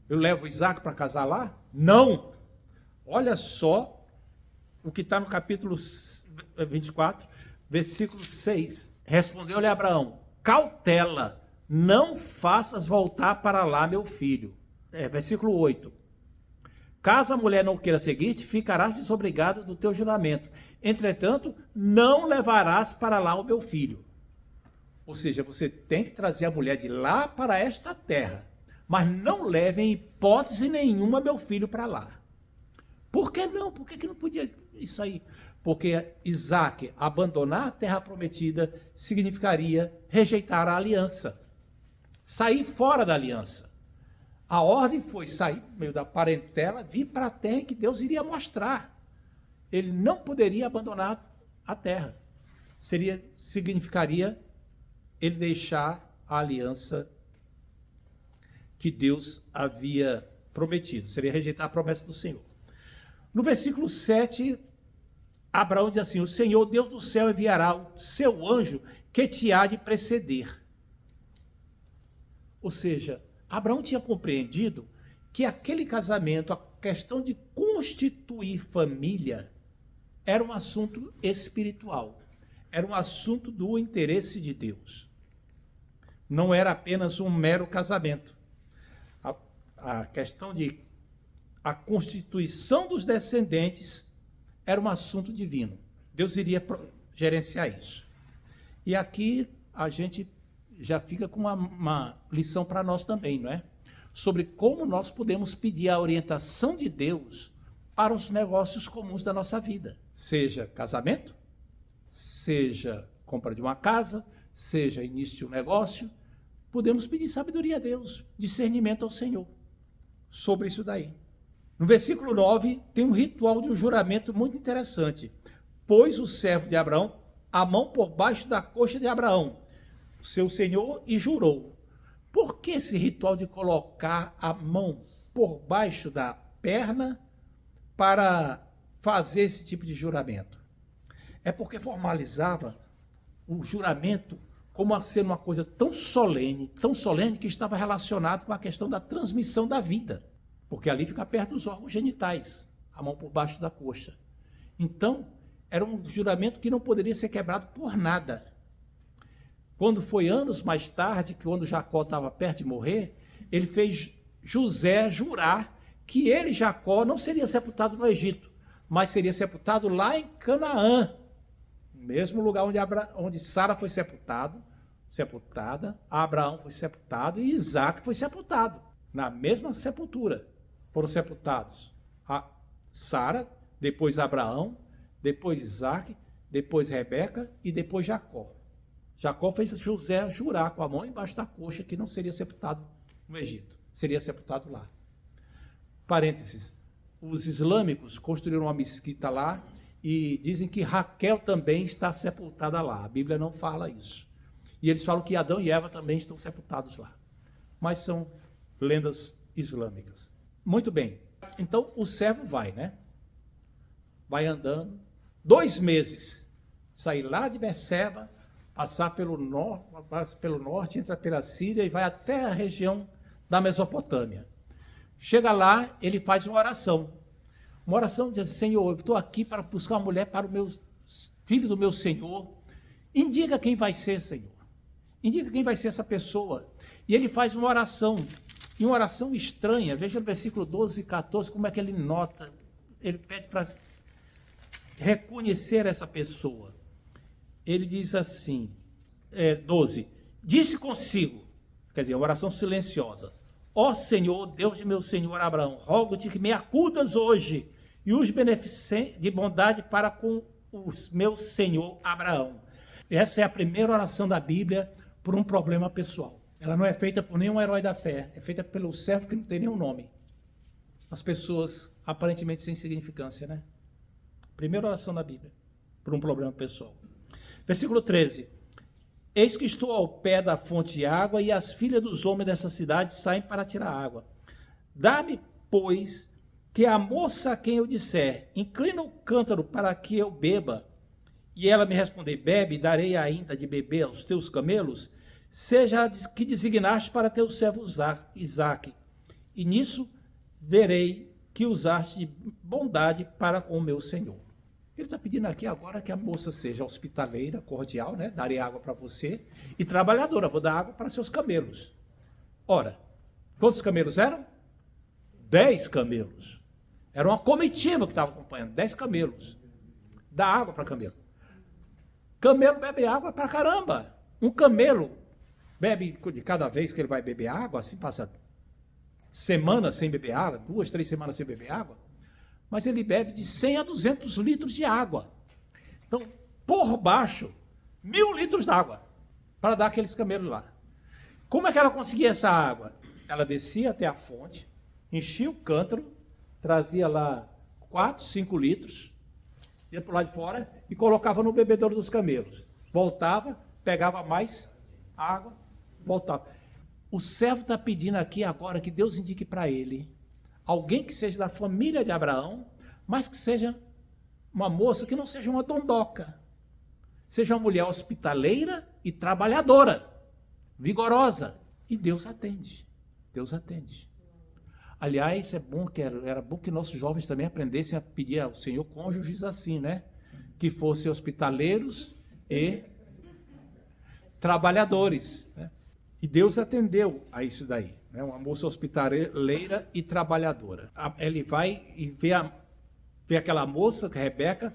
eu levo Isaac para casar lá? Não! Olha só o que está no capítulo 24, versículo 6. Respondeu-lhe Abraão: cautela, não faças voltar para lá meu filho. Versículo 8. Caso a mulher não queira seguir-te, ficarás desobrigado do teu juramento. Entretanto, não levarás para lá o meu filho. Ou seja, você tem que trazer a mulher de lá para esta terra, mas não leve em hipótese nenhuma meu filho para lá. Por que não? Por que não podia isso aí? Porque Isaac abandonar a terra prometida significaria rejeitar a aliança, sair fora da aliança. A ordem foi sair do meio da parentela, vir para a terra que Deus iria mostrar. Ele não poderia abandonar a terra. Significaria ele deixar a aliança que Deus havia prometido. Seria rejeitar a promessa do Senhor. No versículo 7, Abraão diz assim: o Senhor, Deus do céu, enviará o seu anjo que te há de preceder. Ou seja, Abraão tinha compreendido que aquele casamento, a questão de constituir família, era um assunto espiritual, era um assunto do interesse de Deus. Não era apenas um mero casamento. A questão de a constituição dos descendentes era um assunto divino. Deus iria gerenciar isso. E aqui a gente já fica com uma lição para nós também, não é? Sobre como nós podemos pedir a orientação de Deus para os negócios comuns da nossa vida. Seja casamento, seja compra de uma casa, seja início de um negócio. Podemos pedir sabedoria a Deus, discernimento ao Senhor sobre isso daí. No versículo 9, tem um ritual de um juramento muito interessante. Pôs o servo de Abraão a mão por baixo da coxa de Abraão, seu senhor, e jurou. Por que esse ritual de colocar a mão por baixo da perna para fazer esse tipo de juramento? É porque formalizava o juramento como sendo uma coisa tão solene que estava relacionado com a questão da transmissão da vida. Porque ali fica perto dos órgãos genitais, a mão por baixo da coxa. Então, era um juramento que não poderia ser quebrado por nada. Quando foi anos mais tarde, quando Jacó estava perto de morrer, ele fez José jurar que ele, Jacó, não seria sepultado no Egito, mas seria sepultado lá em Canaã, no mesmo lugar onde Sara foi sepultada, Abraão foi sepultado e Isaac foi sepultado, na mesma sepultura. Foram sepultados a Sara, depois Abraão, depois Isaac, depois Rebeca e depois Jacó. Jacó fez José jurar com a mão embaixo da coxa que não seria sepultado no Egito, seria sepultado lá. Parênteses, os islâmicos construíram uma mesquita lá e dizem que Raquel também está sepultada lá. A Bíblia não fala isso. E eles falam que Adão e Eva também estão sepultados lá. Mas são lendas islâmicas. Muito bem. Então o servo vai, né? Vai andando. 2 meses. Sair lá de Berseba, passar pelo norte, entra pela Síria e vai até a região da Mesopotâmia. Chega lá, ele faz uma oração. Uma oração diz assim: Senhor, eu estou aqui para buscar uma mulher para o meu filho do meu Senhor. Indica quem vai ser, Senhor. Indica quem vai ser essa pessoa. E ele faz uma oração. E uma oração estranha. Veja no versículo 12 e 14 como é que ele nota. Ele pede para reconhecer essa pessoa. Ele diz assim, 12. Disse consigo, quer dizer, uma oração silenciosa: Ó Senhor, Deus de meu senhor Abraão, rogo-te que me acudas hoje e os benefícios de bondade para com o meu senhor Abraão. Essa é a primeira oração da Bíblia por um problema pessoal. Ela não é feita por nenhum herói da fé, é feita pelo servo que não tem nenhum nome. As pessoas aparentemente sem significância, né? Primeira oração da Bíblia por um problema pessoal. Versículo 13. Eis que estou ao pé da fonte de água, e as filhas dos homens dessa cidade saem para tirar água. Dá-me, pois, que a moça a quem eu disser, inclina o cântaro para que eu beba, e ela me responder, bebe, e darei ainda de beber aos teus camelos, seja a que designaste para teu servo Isaque, e nisso verei que usaste de bondade para com o meu senhor. Ele está pedindo aqui agora que a moça seja hospitaleira, cordial, né? Darei água para você, e trabalhadora, vou dar água para seus camelos. Ora, quantos camelos eram? 10 camelos. Era uma comitiva que estava acompanhando, 10 camelos. Dá água para camelo. Camelo bebe água para caramba. Um camelo bebe de cada vez que ele vai beber água, assim passa semanas sem beber água, 2, 3 semanas sem beber água. Mas ele bebe de 100 a 200 litros de água. Então, por baixo, 1000 litros d'água para dar aqueles camelos lá. Como é que ela conseguia essa água? Ela descia até a fonte, enchia o cântaro, trazia lá 4, 5 litros, ia para o lado de fora e colocava no bebedouro dos camelos. Voltava, pegava mais água, voltava. O servo está pedindo aqui agora que Deus indique para ele alguém que seja da família de Abraão, mas que seja uma moça que não seja uma dondoca. Seja uma mulher hospitaleira e trabalhadora, vigorosa. E Deus atende. Deus atende. Aliás, era bom que nossos jovens também aprendessem a pedir ao Senhor cônjuges assim, né? Que fossem hospitaleiros e trabalhadores, né? E Deus atendeu a isso daí, né? Uma moça hospitaleira e trabalhadora. Ele vai e vê aquela moça, que é Rebeca,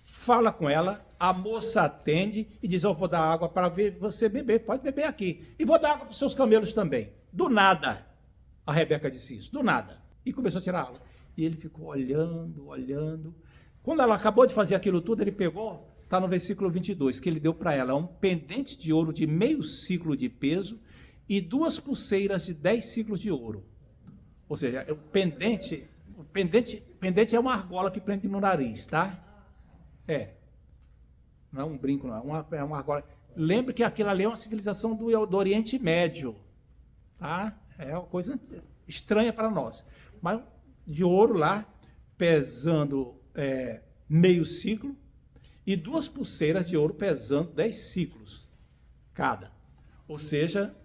fala com ela, a moça atende e diz: eu vou dar água para você beber, pode beber aqui. E vou dar água para os seus camelos também. Do nada, a Rebeca disse isso, do nada. E começou a tirar água. E ele ficou olhando, olhando. Quando ela acabou de fazer aquilo tudo, ele pegou, está no versículo 22, que ele deu para ela um pendente de ouro de meio ciclo de peso e 2 pulseiras de 10 ciclos de ouro. Ou seja, o pendente é uma argola que prende no nariz, tá? Não é um brinco, não, é uma argola. Lembre que aquilo ali é uma civilização do Oriente Médio, tá? É uma coisa estranha para nós. Mas de ouro lá, pesando meio ciclo, e 2 pulseiras de ouro pesando 10 ciclos cada. Ou seja,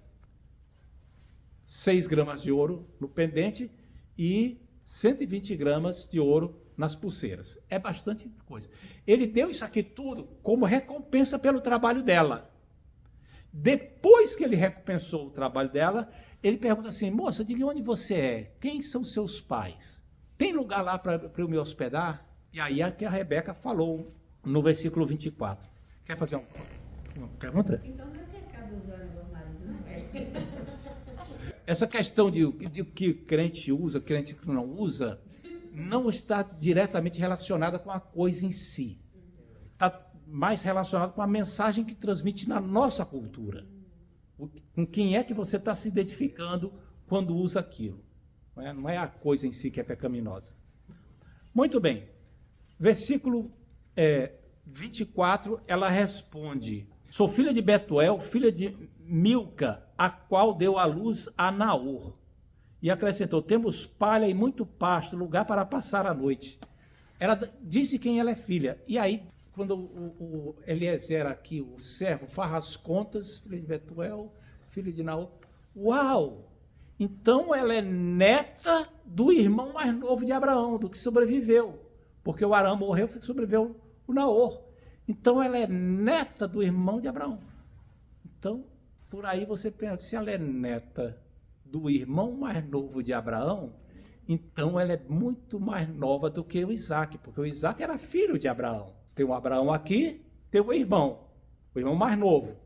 6 gramas de ouro no pendente e 120 gramas de ouro nas pulseiras. É bastante coisa. Ele deu isso aqui tudo como recompensa pelo trabalho dela. Depois que ele recompensou o trabalho dela, ele pergunta assim: moça, diga onde você é? Quem são seus pais? Tem lugar lá para eu me hospedar? E aí é que a Rebeca falou no versículo 24. Quer fazer uma pergunta? Então não é pecado usar o marido, não é? Essa questão de que crente usa, crente que não usa, não está diretamente relacionada com a coisa em si. Está mais relacionado com a mensagem que transmite na nossa cultura. Com quem é que você está se identificando quando usa aquilo. Não é a coisa em si que é pecaminosa. Muito bem. Versículo 24, ela responde: sou filha de Betuel, filha de Milca, a qual deu à luz a Naor. E acrescentou: temos palha e muito pasto, lugar para passar a noite. Ela disse quem ela é filha. E aí, quando o Eliezer aqui, o servo, faz as contas, filho de Betuel, filho de Naor, uau! Então ela é neta do irmão mais novo de Abraão, do que sobreviveu. Porque o Arão morreu e sobreviveu o Naor. Então ela é neta do irmão de Abraão. Então, por aí você pensa, se ela é neta do irmão mais novo de Abraão, então ela é muito mais nova do que o Isaac, porque o Isaac era filho de Abraão. Tem o Abraão aqui, tem o irmão mais novo.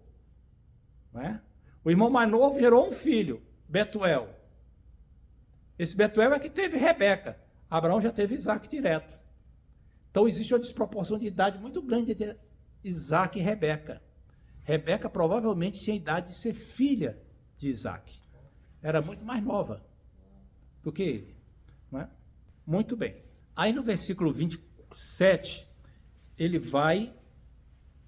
Não é? O irmão mais novo gerou um filho, Betuel. Esse Betuel é que teve Rebeca. Abraão já teve Isaac direto. Então existe uma desproporção de idade muito grande entre Isaac e Rebeca. Rebeca provavelmente tinha idade de ser filha de Isaac. Era muito mais nova do que ele. Não é? Muito bem. Aí no versículo 27, ele vai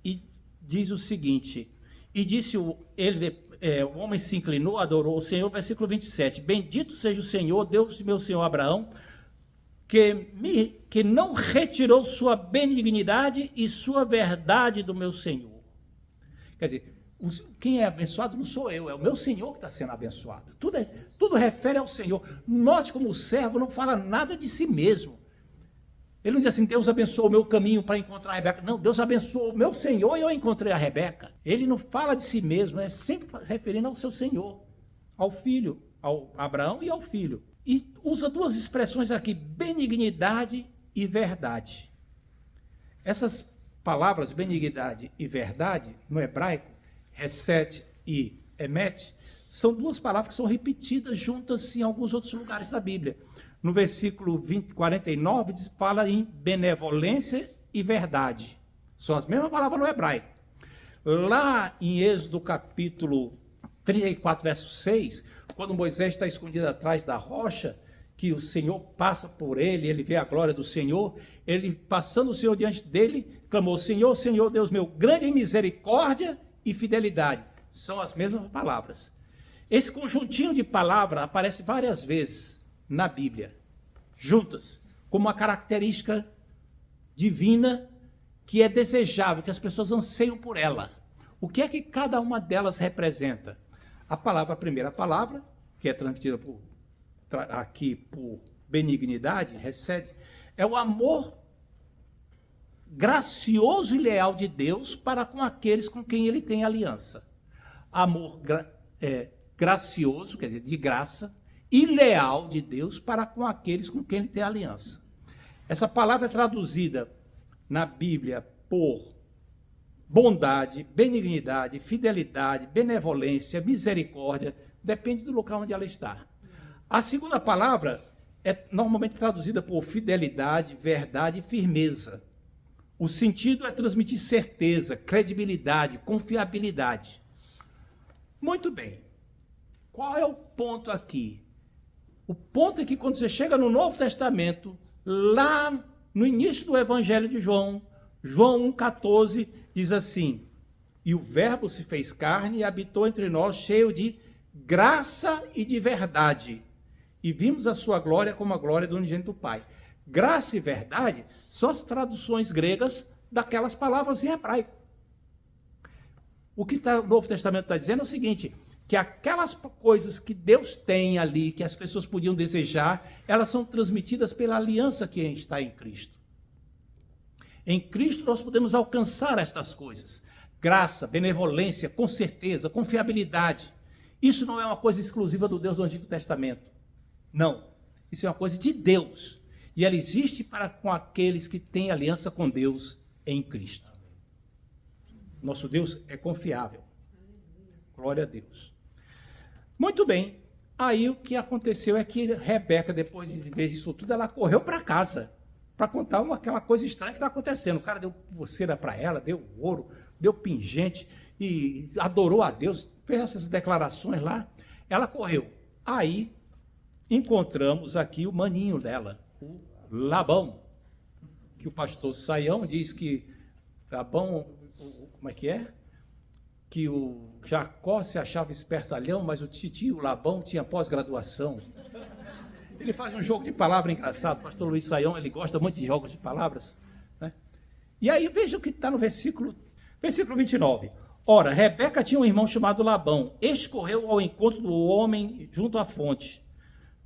e diz o seguinte: e disse o homem se inclinou, adorou o Senhor. Versículo 27, bendito seja o Senhor, Deus de meu senhor Abraão, que não retirou sua benignidade e sua verdade do meu Senhor. Quer dizer, quem é abençoado não sou eu, é o meu Senhor que está sendo abençoado. Tudo refere ao Senhor. Note como o servo não fala nada de si mesmo. Ele não diz assim: Deus abençoou o meu caminho para encontrar a Rebeca. Não, Deus abençoou o meu Senhor e eu encontrei a Rebeca. Ele não fala de si mesmo, é sempre referindo ao seu Senhor, ao filho, ao Abraão e ao filho. E usa duas expressões aqui: benignidade e verdade. Essas palavras, benignidade e verdade, no hebraico, Hesed e Emet, são duas palavras que são repetidas juntas em alguns outros lugares da Bíblia. No versículo 49, fala em benevolência e verdade. São as mesmas palavras no hebraico. Lá em Êxodo capítulo 34, verso 6, quando Moisés está escondido atrás da rocha, que o Senhor passa por ele, ele vê a glória do Senhor, ele passando o Senhor diante dele, clamou: Senhor, Senhor, Deus meu, grande em misericórdia e fidelidade. São as mesmas palavras. Esse conjuntinho de palavras aparece várias vezes na Bíblia, juntas, como uma característica divina que é desejável, que as pessoas anseiam por ela. O que é que cada uma delas representa? A primeira palavra, que é transmitida aqui por benignidade, recebe, é o amor gracioso e leal de Deus para com aqueles com quem ele tem aliança. Amor gracioso, quer dizer, de graça, e leal de Deus para com aqueles com quem ele tem aliança. Essa palavra é traduzida na Bíblia por bondade, benignidade, fidelidade, benevolência, misericórdia, depende do local onde ela está. A segunda palavra é normalmente traduzida por fidelidade, verdade e firmeza. O sentido é transmitir certeza, credibilidade, confiabilidade. Muito bem. Qual é o ponto aqui? O ponto é que quando você chega no Novo Testamento, lá no início do Evangelho de João, João 1,14, diz assim: e o Verbo se fez carne e habitou entre nós, cheio de graça e de verdade. E vimos a sua glória como a glória do unigênito do Pai. Graça e verdade são as traduções gregas daquelas palavras em hebraico. O que o Novo Testamento está dizendo é o seguinte: que aquelas coisas que Deus tem ali, que as pessoas podiam desejar, elas são transmitidas pela aliança que está em Cristo. Em Cristo nós podemos alcançar estas coisas: graça, benevolência, com certeza, confiabilidade. Isso não é uma coisa exclusiva do Deus do Antigo Testamento. Não. Isso é uma coisa de Deus. E ela existe para com aqueles que têm aliança com Deus em Cristo. Nosso Deus é confiável. Glória a Deus. Muito bem. Aí o que aconteceu é que Rebeca, depois de ver isso tudo, ela correu para casa para contar aquela coisa estranha que está acontecendo. O cara deu pulseira para ela, deu ouro, deu pingente e adorou a Deus, fez essas declarações lá. Ela correu. Aí encontramos aqui o maninho dela, o Labão, que o pastor Saião diz que Labão, como é que é? Que o Jacó se achava espertalhão, mas o titio Labão tinha pós-graduação. Ele faz um jogo de palavras engraçado. O pastor Luiz Saião, ele gosta muito de jogos de palavras, né? E aí veja o que está no versículo 29. Ora, Rebeca tinha um irmão chamado Labão. Este correu ao encontro do homem junto à fonte.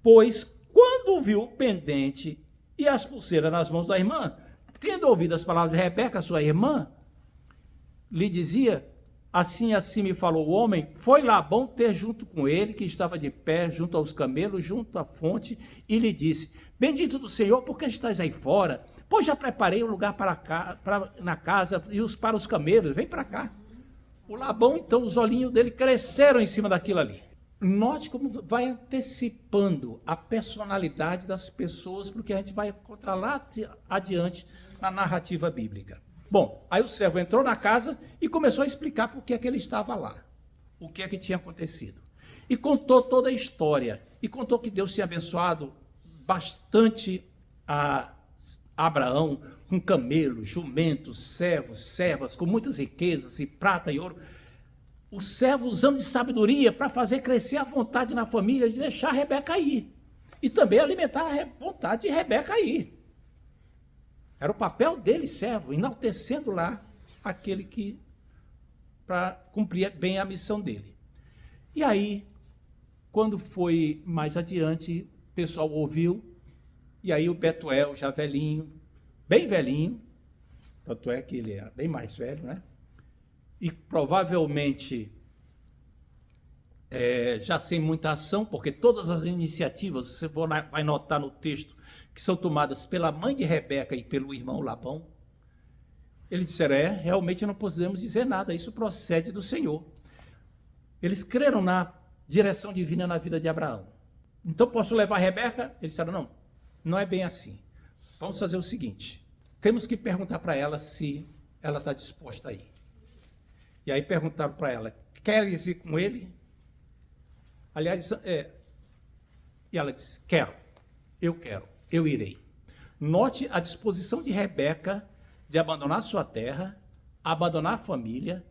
Pois, quando viu o pendente e as pulseiras nas mãos da irmã, tendo ouvido as palavras de Rebeca, sua irmã, lhe dizia, assim me falou o homem, foi Labão ter junto com ele, que estava de pé, junto aos camelos, junto à fonte, e lhe disse, bendito do Senhor, por que estás aí fora? Pois já preparei um lugar na casa e para os camelos, vem para cá. O Labão, então, os olhinhos dele cresceram em cima daquilo ali. Note como vai antecipando a personalidade das pessoas, porque a gente vai encontrar lá adiante na narrativa bíblica. Bom, aí o servo entrou na casa e começou a explicar por que é que ele estava lá, o que é que tinha acontecido. E contou toda a história, e contou que Deus tinha abençoado bastante a Abraão com camelos, jumentos, servos, servas, com muitas riquezas e prata e ouro. O servo usando de sabedoria para fazer crescer a vontade na família de deixar a Rebeca ir. E também alimentar a vontade de Rebeca ir. Era o papel dele, servo, enaltecendo lá aquele que, para cumprir bem a missão dele. E aí, quando foi mais adiante, o pessoal ouviu, e aí o Betuel, já velhinho, bem velhinho, tanto é que ele era bem mais velho, né? E provavelmente já sem muita ação, porque todas as iniciativas, você vai notar no texto, que são tomadas pela mãe de Rebeca e pelo irmão Labão, eles disseram, realmente não podemos dizer nada, isso procede do Senhor. Eles creram na direção divina na vida de Abraão. Então posso levar Rebeca? Eles disseram, não é bem assim. Vamos fazer o seguinte, temos que perguntar para ela se ela está disposta a ir. E aí perguntaram para ela, queres ir com ele? Aliás, e ela disse, eu irei. Note a disposição de Rebeca de abandonar sua terra, abandonar a família,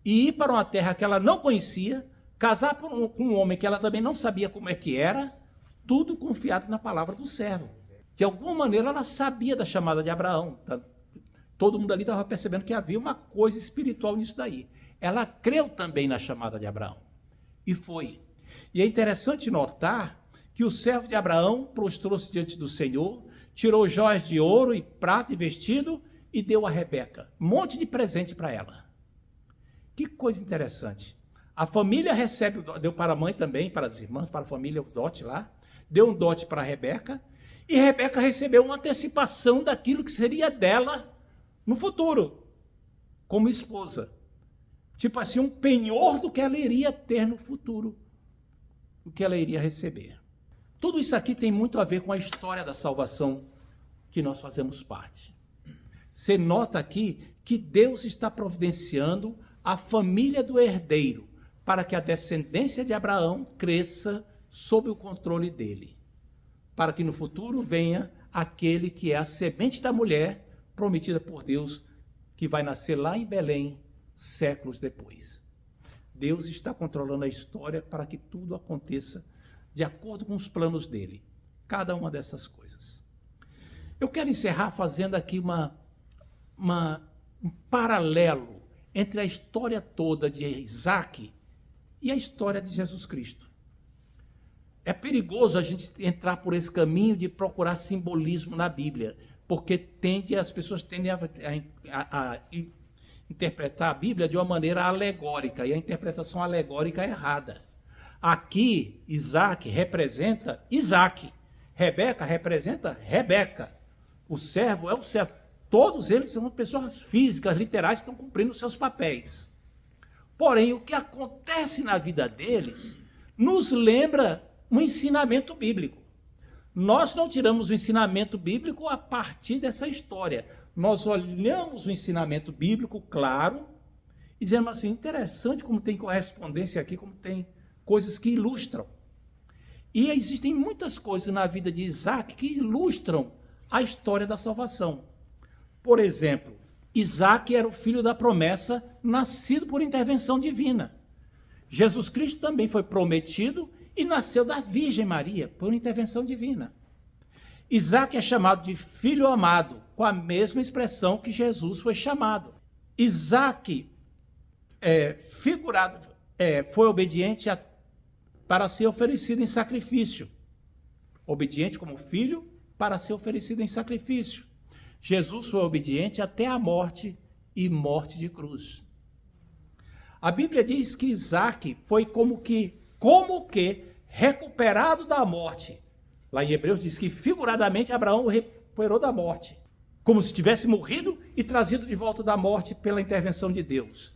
e ir para uma terra que ela não conhecia, casar com um homem que ela também não sabia como é que era, tudo confiado na palavra do servo. De alguma maneira ela sabia da chamada de Abraão. Todo mundo ali estava percebendo que havia uma coisa espiritual nisso daí. Ela creu também na chamada de Abraão. E foi. E é interessante notar que o servo de Abraão prostrou-se diante do Senhor, tirou joias de ouro e prata e vestido e deu a Rebeca. Um monte de presente para ela. Que coisa interessante. A família recebe, deu para a mãe também, para as irmãs, para a família, o dote lá. Deu um dote para a Rebeca. E Rebeca recebeu uma antecipação daquilo que seria dela no futuro, como esposa. Tipo assim, um penhor do que ela iria ter no futuro, do que ela iria receber. Tudo isso aqui tem muito a ver com a história da salvação que nós fazemos parte. Você nota aqui que Deus está providenciando a família do herdeiro para que a descendência de Abraão cresça sob o controle dele, para que no futuro venha aquele que é a semente da mulher prometida por Deus, que vai nascer lá em Belém, séculos depois. Deus está controlando a história para que tudo aconteça de acordo com os planos dele. Cada uma dessas coisas. Eu quero encerrar fazendo aqui um paralelo entre a história toda de Isaac e a história de Jesus Cristo. É perigoso a gente entrar por esse caminho de procurar simbolismo na Bíblia, porque as pessoas tendem a interpretar a Bíblia de uma maneira alegórica, e a interpretação alegórica é errada. Aqui, Isaac representa Isaac, Rebeca representa Rebeca, o servo é o servo. Todos eles são pessoas físicas, literais, que estão cumprindo seus papéis. Porém, o que acontece na vida deles nos lembra um ensinamento bíblico. Nós não tiramos o ensinamento bíblico a partir dessa história. Nós olhamos o ensinamento bíblico, claro, e dizemos assim, interessante como tem correspondência aqui, como tem coisas que ilustram. E existem muitas coisas na vida de Isaac que ilustram a história da salvação. Por exemplo, Isaac era o filho da promessa, nascido por intervenção divina. Jesus Cristo também foi prometido e nasceu da Virgem Maria por intervenção divina. Isaac é chamado de filho amado, com a mesma expressão que Jesus foi chamado. Isaac foi obediente para ser oferecido em sacrifício. Obediente como filho para ser oferecido em sacrifício. Jesus foi obediente até a morte e morte de cruz. A Bíblia diz que Isaac foi como que recuperado da morte. Lá em Hebreus diz que figuradamente Abraão o recuperou da morte, como se tivesse morrido e trazido de volta da morte pela intervenção de Deus.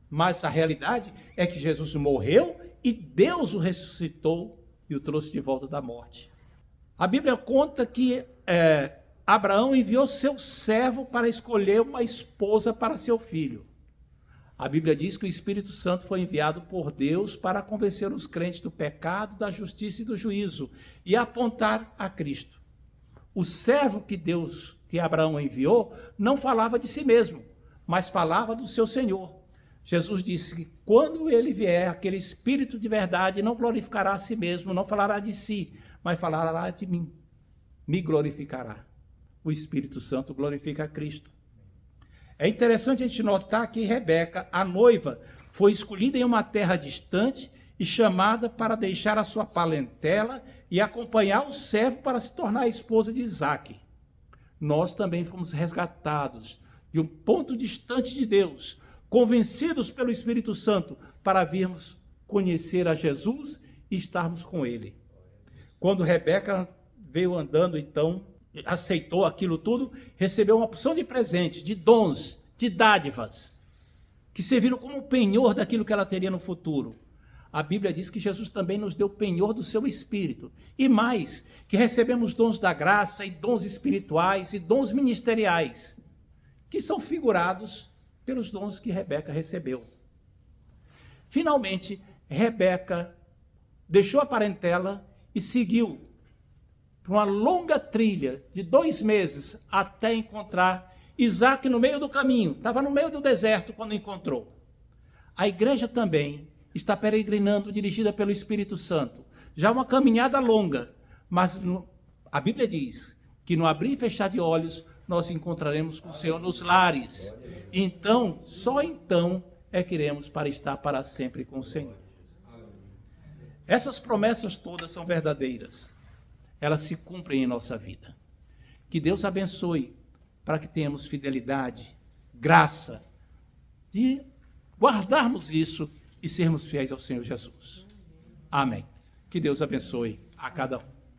Mas a realidade é que Jesus morreu e Deus o ressuscitou e o trouxe de volta da morte. A Bíblia conta que Abraão enviou seu servo para escolher uma esposa para seu filho. A Bíblia diz que o Espírito Santo foi enviado por Deus para convencer os crentes do pecado, da justiça e do juízo e apontar a Cristo. O servo que Abraão enviou não falava de si mesmo, mas falava do seu Senhor. Jesus disse que quando ele vier, aquele Espírito de verdade não glorificará a si mesmo, não falará de si, mas falará de mim, me glorificará. O Espírito Santo glorifica a Cristo. É interessante a gente notar que Rebeca, a noiva, foi escolhida em uma terra distante e chamada para deixar a sua parentela e acompanhar o servo para se tornar a esposa de Isaac. Nós também fomos resgatados de um ponto distante de Deus, convencidos pelo Espírito Santo para virmos conhecer a Jesus e estarmos com ele. Quando Rebeca veio andando, então, aceitou aquilo tudo, recebeu uma porção de presentes, de dons, de dádivas, que serviram como penhor daquilo que ela teria no futuro. A Bíblia diz que Jesus também nos deu penhor do seu Espírito. E mais, que recebemos dons da graça e dons espirituais e dons ministeriais, que são figurados pelos dons que Rebeca recebeu. Finalmente, Rebeca deixou a parentela e seguiu por uma longa trilha de 2 meses até encontrar Isaac no meio do caminho. Estava no meio do deserto quando encontrou. A igreja também está peregrinando, dirigida pelo Espírito Santo. Já uma caminhada longa, mas a Bíblia diz que no abrir e fechar de olhos nós encontraremos com o Senhor nos lares. Então, só então é que iremos para estar para sempre com o Senhor. Essas promessas todas são verdadeiras. Elas se cumprem em nossa vida. Que Deus abençoe para que tenhamos fidelidade, graça, de guardarmos isso e sermos fiéis ao Senhor Jesus. Amém. Que Deus abençoe a cada um.